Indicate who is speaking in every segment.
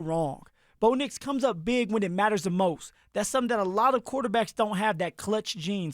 Speaker 1: wrong. Bo Nix comes up big when it matters the most. That's something that a lot of quarterbacks don't have, that clutch gene.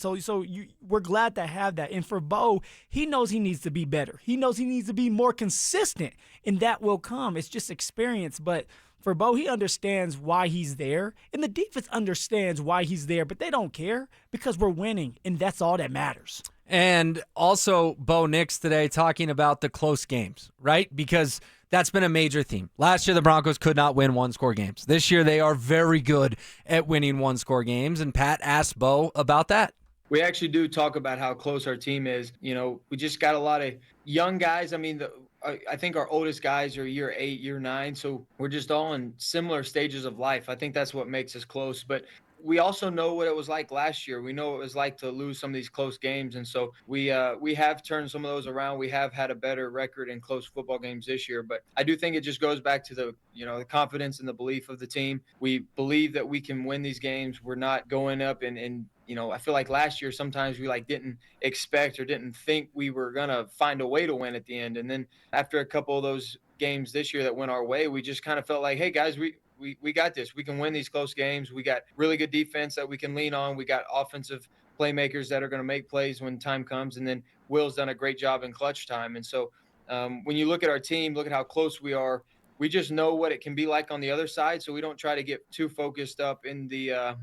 Speaker 1: We're glad to have that. And for Bo, he knows he needs to be better. He knows he needs to be more consistent, and that will come. It's just experience. But for Bo, he understands why he's there, and the defense understands why he's there, but they don't care because we're winning, and that's all that matters.
Speaker 2: And also Bo Nix today talking about the close games, right? Because that's been a major theme. Last year, the Broncos could not win one-score games. This year, they are very good at winning one-score games, and Pat asked Bo about that.
Speaker 3: We actually do talk about how close our team is. You know, we just got a lot of young guys. I mean, I think our oldest guys are year 8, year 9, so we're just all in similar stages of life. I think that's what makes us close. But we also know what it was like last year. We know what it was like to lose some of these close games. And so we have turned some of those around. We have had a better record in close football games this year. But I do think it just goes back to the confidence and the belief of the team. We believe that we can win these games. We're not going up and I feel like last year sometimes we didn't expect or didn't think we were going to find a way to win at the end. And then after a couple of those games this year that went our way, we just kind of felt like, hey, guys, we got this. We can win these close games. We got really good defense that we can lean on. We got offensive playmakers that are going to make plays when time comes. And then Will's done a great job in clutch time. And so when you look at our team, look at how close we are, we just know what it can be like on the other side. So we don't try to get too focused up in the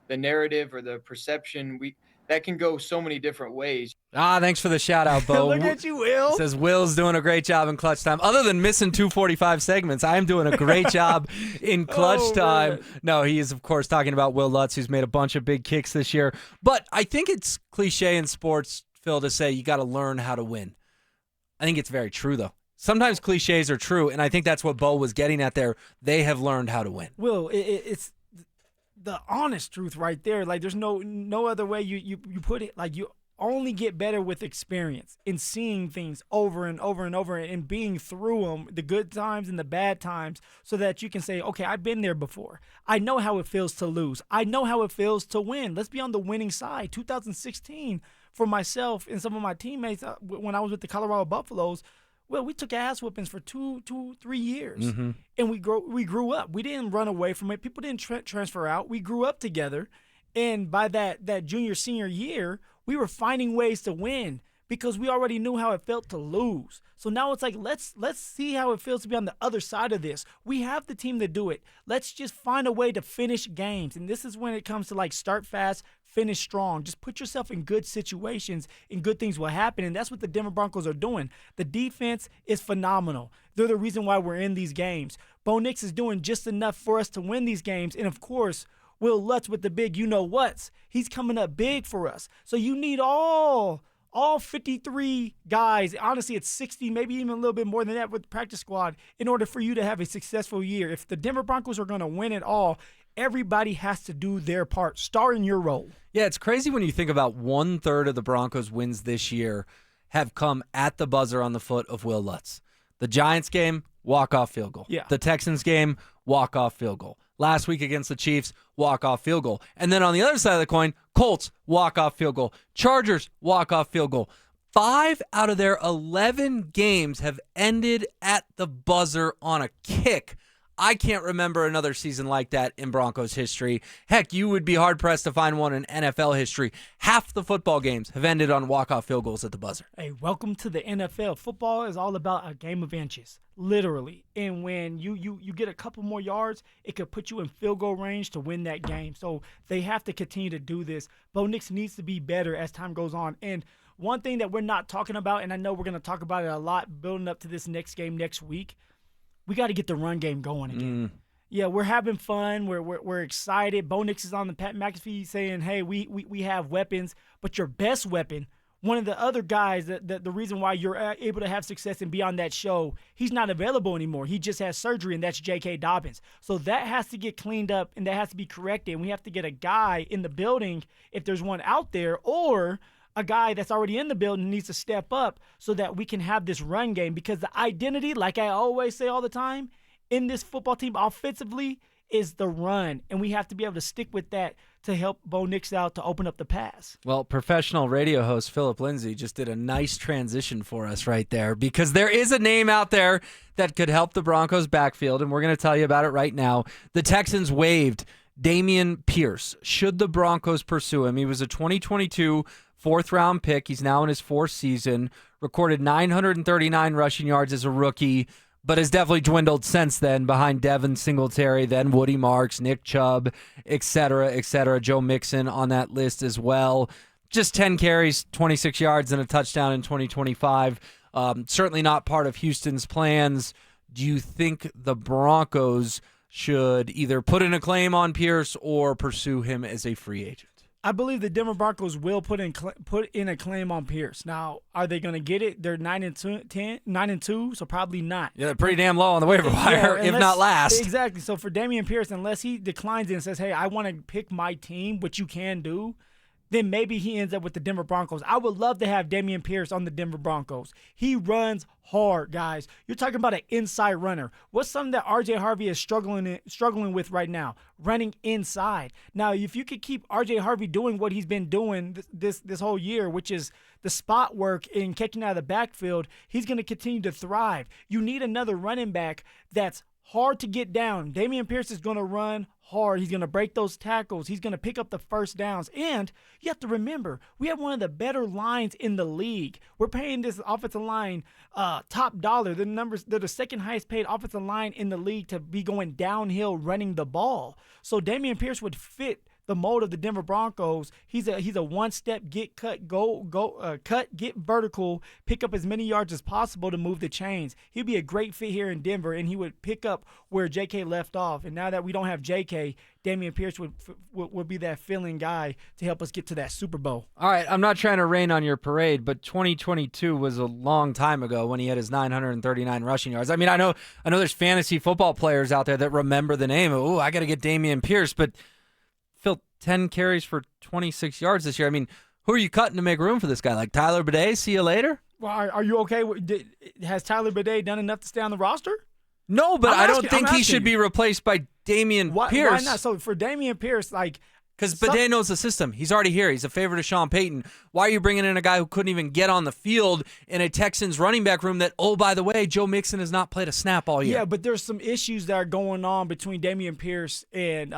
Speaker 3: narrative or the perception. That can go so many different ways.
Speaker 2: Thanks for the shout out, Bo.
Speaker 1: Look at you, Will.
Speaker 2: Says Will's doing a great job in clutch time. Other than missing 2:45 segments, I'm doing a great job in clutch time.
Speaker 1: Man.
Speaker 2: No, he is, of course, talking about Will Lutz, who's made a bunch of big kicks this year. But I think it's cliche in sports, Phil, to say you got to learn how to win. I think it's very true, though. Sometimes cliches are true, and I think that's what Bo was getting at there. They have learned how to win.
Speaker 1: Will, it's the honest truth right there. Like, there's no other way you put it. Like, you only get better with experience and seeing things over and over and over and being through them, the good times and the bad times, so that you can say, okay, I've been there before. I know how it feels to lose. I know how it feels to win. Let's be on the winning side. 2016, for myself and some of my teammates, when I was with the Colorado Buffaloes, well, we took ass whoopings for 2-3 years, and we grew up. We didn't run away from it. People didn't transfer out. We grew up together, and by that junior, senior year, we were finding ways to win because we already knew how it felt to lose. So now it's like, let's see how it feels to be on the other side of this. We have the team to do it. Let's just find a way to finish games, and this is when it comes to start fast, finish strong. Just put yourself in good situations and good things will happen, and that's what the Denver Broncos are doing. The defense is phenomenal. They're the reason why we're in these games. Bo Nix is doing just enough for us to win these games, and of course, Will Lutz with the big you-know-whats. He's coming up big for us. So you need all 53 guys. Honestly, it's 60, maybe even a little bit more than that with the practice squad in order for you to have a successful year. If the Denver Broncos are going to win it all, everybody has to do their part. Star in your role.
Speaker 2: Yeah, it's crazy when you think about 1/3 of the Broncos' wins this year have come at the buzzer on the foot of Will Lutz. The Giants game, walk-off field goal.
Speaker 1: Yeah.
Speaker 2: The Texans game, walk-off field goal. Last week against the Chiefs, walk-off field goal. And then on the other side of the coin, Colts, walk-off field goal. Chargers, walk-off field goal. 5 out of their 11 games have ended at the buzzer on a kick. I can't remember another season like that in Broncos history. Heck, you would be hard-pressed to find one in NFL history. Half the football games have ended on walk-off field goals at the buzzer.
Speaker 1: Hey, welcome to the NFL. Football is all about a game of inches, literally. And when you get a couple more yards, it could put you in field goal range to win that game. So they have to continue to do this. Bo Nix needs to be better as time goes on. And one thing that we're not talking about, and I know we're going to talk about it a lot building up to this next game next week, we got to get the run game going again. Yeah, we're having fun. We're excited. Bo Nix is on the Pat McAfee saying, hey, we have weapons, but your best weapon, one of the other guys, the reason why you're able to have success and be on that show, he's not available anymore. He just has surgery, and that's J.K. Dobbins. So that has to get cleaned up, and that has to be corrected. And we have to get a guy in the building, if there's one out there, or a guy that's already in the building needs to step up so that we can have this run game, because the identity, like I always say all the time, in this football team offensively is the run, and we have to be able to stick with that to help Bo Nix out to open up the pass.
Speaker 2: Well, professional radio host Phillip Lindsay just did a nice transition for us right there, because there is a name out there that could help the Broncos backfield, and we're going to tell you about it right now. The Texans waived Damien Pierce. Should the Broncos pursue him? He was a 2022 fourth-round pick. He's now in his fourth season, recorded 939 rushing yards as a rookie, but has definitely dwindled since then behind Devin Singletary, then Woody Marks, Nick Chubb, et cetera, Joe Mixon on that list as well. Just 10 carries, 26 yards, and a touchdown in 2025. Certainly not part of Houston's plans. Do you think the Broncos should either put in a claim on Pierce or pursue him as a free agent?
Speaker 1: I believe the Denver Broncos will put in a claim on Pierce. Now, are they going to get it? They're 9-2, so probably not.
Speaker 2: Yeah, they're pretty damn low on the waiver wire, if not last.
Speaker 1: Exactly. So for Damien Pierce, unless he declines it and says, hey, I want to pick my team, which you can do, then maybe he ends up with the Denver Broncos. I would love to have Damien Pierce on the Denver Broncos. He runs hard, guys. You're talking about an inside runner. What's something that RJ Harvey is struggling with right now? Running inside. Now, if you could keep RJ Harvey doing what he's been doing this whole year, which is the spot work and catching out of the backfield, he's going to continue to thrive. You need another running back that's hard to get down. Damien Pierce is going to run hard. He's going to break those tackles. He's going to pick up the first downs. And you have to remember, we have one of the better lines in the league. We're paying this offensive line top dollar. They're the second highest paid offensive line in the league to be going downhill running the ball. So Damien Pierce would fit the mold of the Denver Broncos. He's a one-step get cut, cut, get vertical, pick up as many yards as possible to move the chains. He'd be a great fit here in Denver, and he would pick up where J.K. left off. And now that we don't have J.K., Damien Pierce would be that filling guy to help us get to that Super Bowl.
Speaker 2: All right, I'm not trying to rain on your parade, but 2022 was a long time ago when he had his 939 rushing yards. I mean, I know there's fantasy football players out there that remember the name. Oh, I got to get Damien Pierce, but Phil, 10 carries for 26 yards this year. I mean, who are you cutting to make room for this guy? Like Tyler Badie? See you later?
Speaker 1: Well, are you okay? Has Tyler Badie done enough to stay on the roster?
Speaker 2: No, but I don't think he should be replaced by Damien Pierce.
Speaker 1: Why not? So for Damien Pierce,
Speaker 2: because Badie knows the system. He's already here. He's a favorite of Sean Payton. Why are you bringing in a guy who couldn't even get on the field in a Texans running back room that, oh, by the way, Joe Mixon has not played a snap all year?
Speaker 1: Yeah, but there's some issues that are going on between Damien Pierce and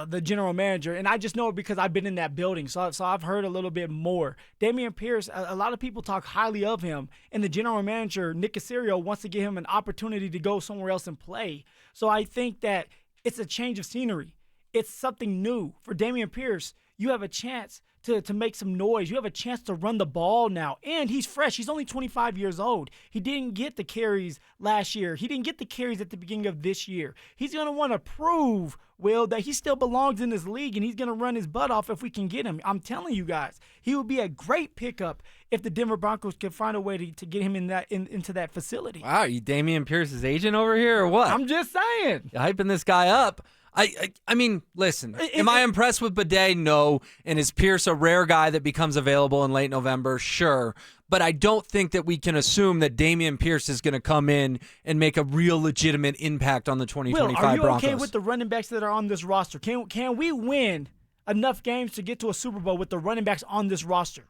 Speaker 1: the general manager, and I just know it because I've been in that building, so I've heard a little bit more. Damien Pierce, a lot of people talk highly of him, and the general manager, Nick Caserio, wants to give him an opportunity to go somewhere else and play. So I think that it's a change of scenery. It's something new. For Damien Pierce, you have a chance to make some noise. You have a chance to run the ball now. And he's fresh. He's only 25 years old. He didn't get the carries last year. He didn't get the carries at the beginning of this year. He's going to want to prove, Will, that he still belongs in this league, and he's going to run his butt off if we can get him. I'm telling you guys, he would be a great pickup if the Denver Broncos could find a way to get him into that facility.
Speaker 2: Wow, are you Damien Pierce's agent over here or what?
Speaker 1: I'm just saying.
Speaker 2: You're hyping this guy up. I mean, listen, am I impressed with Badie? No. And is Pierce a rare guy that becomes available in late November? Sure. But I don't think that we can assume that Damien Pierce is going to come in and make a real legitimate impact on the 2025 Broncos.
Speaker 1: Will, are you okay with the running backs that are on this roster? Can we win enough games to get to a Super Bowl with the running backs on this roster?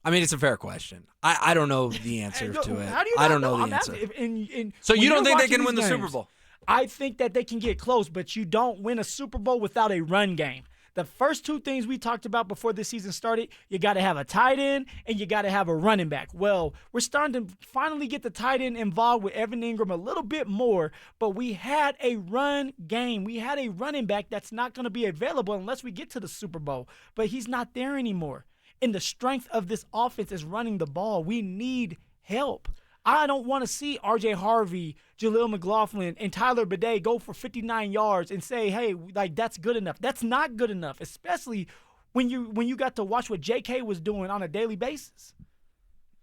Speaker 2: I mean, it's a fair question. I don't know the answer to it.
Speaker 1: How do you
Speaker 2: I don't know the answer. So you don't think they can win the Super Bowl?
Speaker 1: I think that they can get close, but you don't win a Super Bowl without a run game. The first two things we talked about before the season started, you got to have a tight end and you got to have a running back. Well, we're starting to finally get the tight end involved with Evan Ingram a little bit more, but we had a run game. We had a running back that's not going to be available unless we get to the Super Bowl, but he's not there anymore. And the strength of this offense is running the ball. We need help. I don't want to see R.J. Harvey, Jaleel McLaughlin, and Tyler Badie go for 59 yards and say, hey, that's good enough. That's not good enough, especially when you got to watch what J.K. was doing on a daily basis.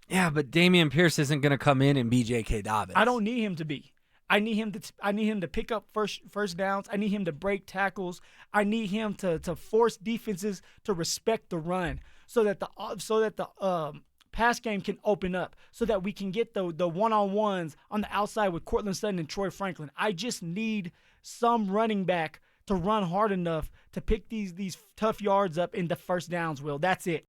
Speaker 2: Yeah, but Damien Pierce isn't going to come in and be J.K. Dobbins.
Speaker 1: I don't need him to be. I need him to pick up first downs. I need him to break tackles. I need him to force defenses to respect the run so that the pass game can open up so that we can get the one-on-ones on the outside with Cortland Sutton and Troy Franklin. I just need some running back to run hard enough to pick these tough yards up in the first downs, Will. That's it.